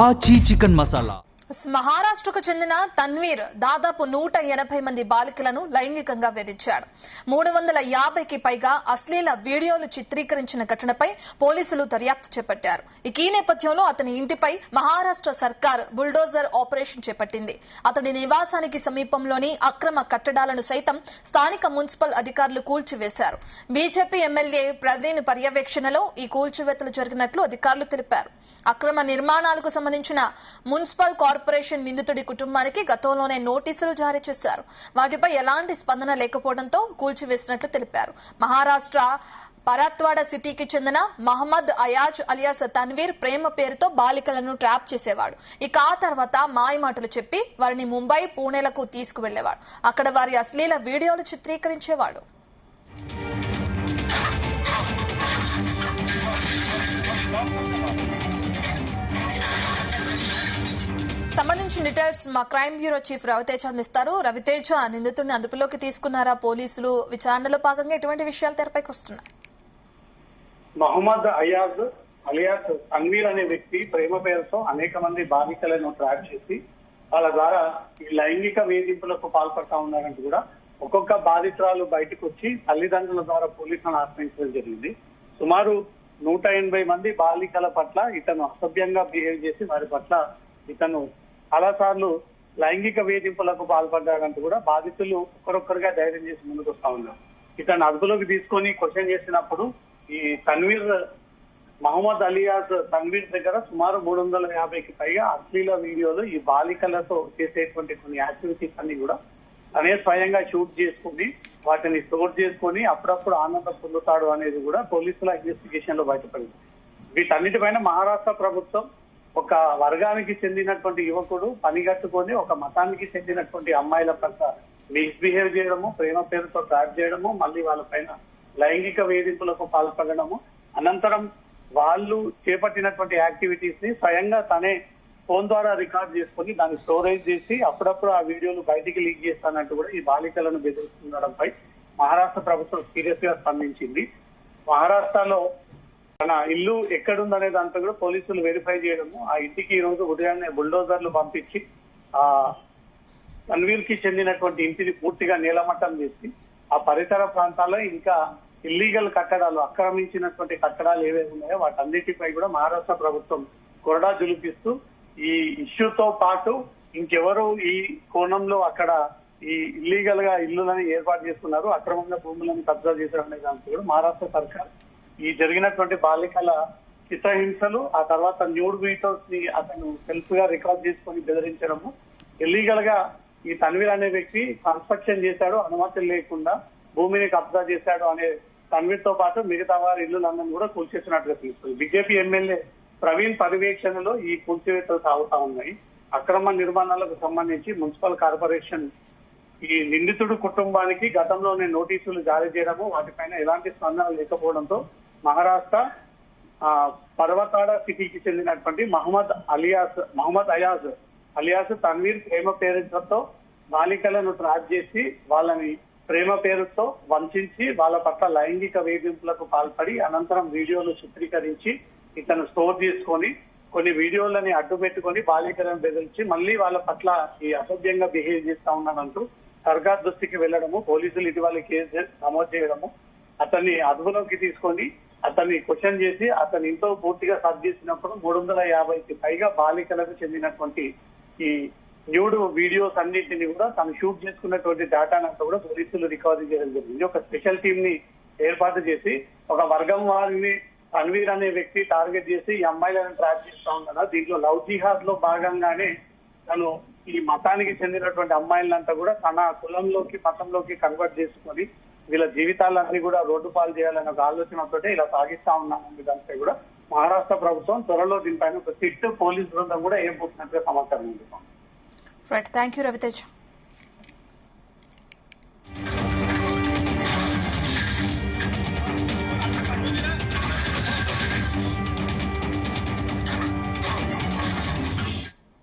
ఆచి చికెన్ మసాలా. మహారాష్ట్రకు చెందిన తన్వీర్ దాదాపు 180 మంది బాలికలను లైంగికంగా వేధించాడు. 350కి పైగా అశ్లీల వీడియోలు చిత్రీకరించిన ఘటనపై పోలీసులు దర్యాప్తు చేపట్టారు. ఈ నేపథ్యంలో అతని ఇంటిపై మహారాష్ట్ర సర్కార్ బుల్డోజర్ ఆపరేషన్ చేపట్టింది. అతడి నివాసానికి సమీపంలోని అక్రమ కట్టడాలను సైతం స్థానిక మున్సిపల్ అధికారులు కూల్చివేశారు. బీజేపీ ఎమ్మెల్యే ప్రవీణ్ పర్యవేక్షణలో ఈ కూల్చివేతలు జరిగినట్లు అధికారులు తెలిపారు. అక్రమ నిర్మాణాలకు సంబంధించిన మున్సిపల్ కార్పొరేషన్ నిందితుడి కుటుంబానికి గతంలోనే నోటీసులు జారీ చేశారు. వాటిపై ఎలాంటి స్పందన లేకపోవడంతో కూల్చివేసినట్లు తెలిపారు. మహారాష్ట్ర పరాత్వాడ సిటీకి చెందిన మహమ్మద్ అయాజ్ అలియాస్ తన్వీర్ ప్రేమ పేరుతో బాలికలను ట్రాప్ చేసేవాడు. ఇక ఆ తర్వాత మాయమాటలు చెప్పి వారిని ముంబై, పూణేలకు తీసుకువెళ్లేవాడు. అక్కడ వారి అశ్లీల వీడియోలు చిత్రీకరించేవాడు. సంబంధించిన డీటెయిల్స్ మా క్రైమ్ బ్యూరో చీఫ్ రవితేజ అందిస్తారు. రవితేజ, నిందితుడిని అదుపులోకి తీసుకున్నారా పోలీసులు? విచారణలో భాగంగా ఎటువంటి విషయాలు తెరపైకి వస్తున్నాయి? మహమ్మద్ అయాజ్ అలియాస్ తన్వీర్ అనే వ్యక్తి ప్రేమ పేరుతో అనేక మంది బాలికలను ట్రాప్ చేసి వాళ్ళ ద్వారా ఈ లైంగిక వేధింపులకు పాల్పడతా ఉన్నారంటూ కూడా ఒక్కొక్క బాధితురాలు బయటకు వచ్చి తల్లిదండ్రుల ద్వారా పోలీసులను ఆశ్రయించడం జరిగింది. సుమారు 180 మంది బాలికల పట్ల ఇతను అసభ్యంగా బిహేవ్ చేసి వారి పట్ల ఇతను చాలాసార్లు లైంగిక వేధింపులకు పాల్పడ్డారంటూ కూడా బాధితులు ఒక్కరొక్కరుగా ధైర్యం చేసి ముందుకు వస్తా ఉన్నారు. ఇతను అదుపులోకి తీసుకొని క్వశ్చన్ చేసినప్పుడు ఈ తన్వీర్ మహమ్మద్ అలియాస్ తన్వీర్ దగ్గర సుమారు 350కి పైగా అశ్లీల వీడియోలు ఈ బాలికలతో చేసేటువంటి కొన్ని యాక్టివిటీస్ అన్ని కూడా తనే స్వయంగా షూట్ చేసుకుని వాటిని స్టోర్ చేసుకుని అప్పుడప్పుడు ఆనందం పొందుతాడు అనేది కూడా పోలీసుల ఇన్వెస్టిగేషన్ లో బయటపడింది. వీటన్నిటిపైన మహారాష్ట్ర ప్రభుత్వం ఒక వర్గానికి చెందినటువంటి యువకుడు పనిగట్టుకొని ఒక మతానికి చెందినటువంటి అమ్మాయిల పట్ల మిస్బిహేవ్ చేయడము, ప్రేమ పేరుతో ట్రాప్ చేయడము, మళ్ళీ వాళ్ళపైన లైంగిక వేధింపులకు పాల్పడము, అనంతరం వాళ్ళు చేపట్టినటువంటి యాక్టివిటీస్ ని స్వయంగా తనే ఫోన్ ద్వారా రికార్డ్ చేసుకుని దాన్ని స్టోరేజ్ చేసి అప్పుడప్పుడు ఆ వీడియోలు బయటికి లీక్ చేస్తానంటూ కూడా ఈ బాలికలను బెదిరిస్తుండడంపై మహారాష్ట్ర ప్రభుత్వం సీరియస్ గా స్పందించింది. మహారాష్ట్రలో తన ఇల్లు ఎక్కడుందనే దాంతో కూడా పోలీసులు వెరిఫై చేయడము, ఆ ఇంటికి ఈ రోజు ఉదయాన్నే బుల్డోజర్లు పంపించి ఆ తన్వీర్ కి చెందినటువంటి ఇంటిని పూర్తిగా నీలమట్టం చేసి ఆ పరిసర ప్రాంతాల్లో ఇంకా ఇల్లీగల్ కట్టడాలు, ఆక్రమించినటువంటి కట్టడాలు ఏవైతే ఉన్నాయో వాటన్నిటిపై కూడా మహారాష్ట్ర ప్రభుత్వం కొరడా జులిపిస్తూ ఈ ఇష్యూతో పాటు ఇంకెవరు ఈ కోణంలో అక్కడ ఈ ఇల్లీగల్ గా ఇల్లులని ఏర్పాటు చేసుకున్నారు, అక్రమంగా భూములను కబ్జా చేశారు అనే దాంతో కూడా మహారాష్ట్ర సర్కార్ ఈ జరిగినటువంటి బాలికల చిత్రహింసలు, ఆ తర్వాత న్యూడ్ వీడియోస్ ని అతను సెల్ఫ్ గా రికార్డ్ చేసుకుని బెదిరించడము, ఇల్లీగల్ గా ఈ తన్వీర్ అనే వ్యక్తి కన్స్ట్రక్షన్ చేశాడు, అనుమతులు లేకుండా భూమిని కబ్జా చేశాడు అనే తన్వీర్ తో పాటు మిగతా వారి ఇల్లులందరినీ కూడా కూల్చేసినట్టుగా తెలుస్తుంది. బీజేపీ ఎమ్మెల్యే ప్రవీణ్ పర్యవేక్షణలో ఈ కూల్చివేతలు సాగుతా ఉన్నాయి. అక్రమ నిర్మాణాలకు సంబంధించి మున్సిపల్ కార్పొరేషన్ ఈ నిందితుడు కుటుంబానికి గతంలోనే నోటీసులు జారీ చేయడము, వాటిపైన ఎలాంటి స్పందన లేకపోవడంతో మహారాష్ట్ర పర్వతాడ సిటీకి చెందినటువంటి మహమ్మద్ అయాజ్ అలియాస్ తన్వీర్ ప్రేమ పేరుతో బాలికలను ట్రాప్ చేసి వాళ్ళని ప్రేమ పేరుతో వంచి వాళ్ళ పట్ల లైంగిక వేధింపులకు పాల్పడి అనంతరం వీడియోలు చిత్రీకరించి ఇతను స్టోర్ చేసుకొని కొన్ని వీడియోలని అడ్డు పెట్టుకొని బాలికలను బెదిరించి మళ్ళీ వాళ్ళ పట్ల ఈ అసభ్యంగా బిహేవ్ చేస్తా ఉన్నాడంటూ సర్కార్ దృష్టికి వెళ్లడము, పోలీసులు ఇటీవల కేసు నమోదు చేయడము, అతన్ని అదుపులోకి తీసుకొని అతన్ని క్వశ్చన్ చేసి అతని ఇంట్లో పూర్తిగా సర్చ్ చేసినప్పుడు 350కి పైగా బాలికలకు చెందినటువంటి ఈ న్యూడ్ వీడియోస్ అన్నింటినీ కూడా తను షూట్ చేసుకున్నటువంటి డేటానంతా కూడా పోలీసులు రికవరీ చేయడం జరిగింది. ఒక స్పెషల్ టీమ్ ని ఏర్పాటు చేసి ఒక వర్గం వారిని తన్వీర్ అనే వ్యక్తి టార్గెట్ చేసి ఈ అమ్మాయిలను ట్రాప్ చేస్తా ఉన్నాడు. దీంట్లో లవ్ జిహాద్ లో భాగంగానే తను ఈ మతానికి చెందినటువంటి అమ్మాయిలంతా కూడా తన కులంలోకి మతంలోకి కన్వర్ట్ చేసుకొని వీళ్ళ జీవితాలన్నీ కూడా రోడ్డు పాలు చేయాలనే ఒక ఆలోచనతో ఇలా సాగిస్తా ఉన్నామని దానిపై కూడా మహారాష్ట్ర ప్రభుత్వం త్వరలో దీనిపైన ఒక సిట్ పోలీస్ బృందం కూడా ఏం పోతున్నట్టుగా సమాచారం ఉంది. Right, thank you Ravitej.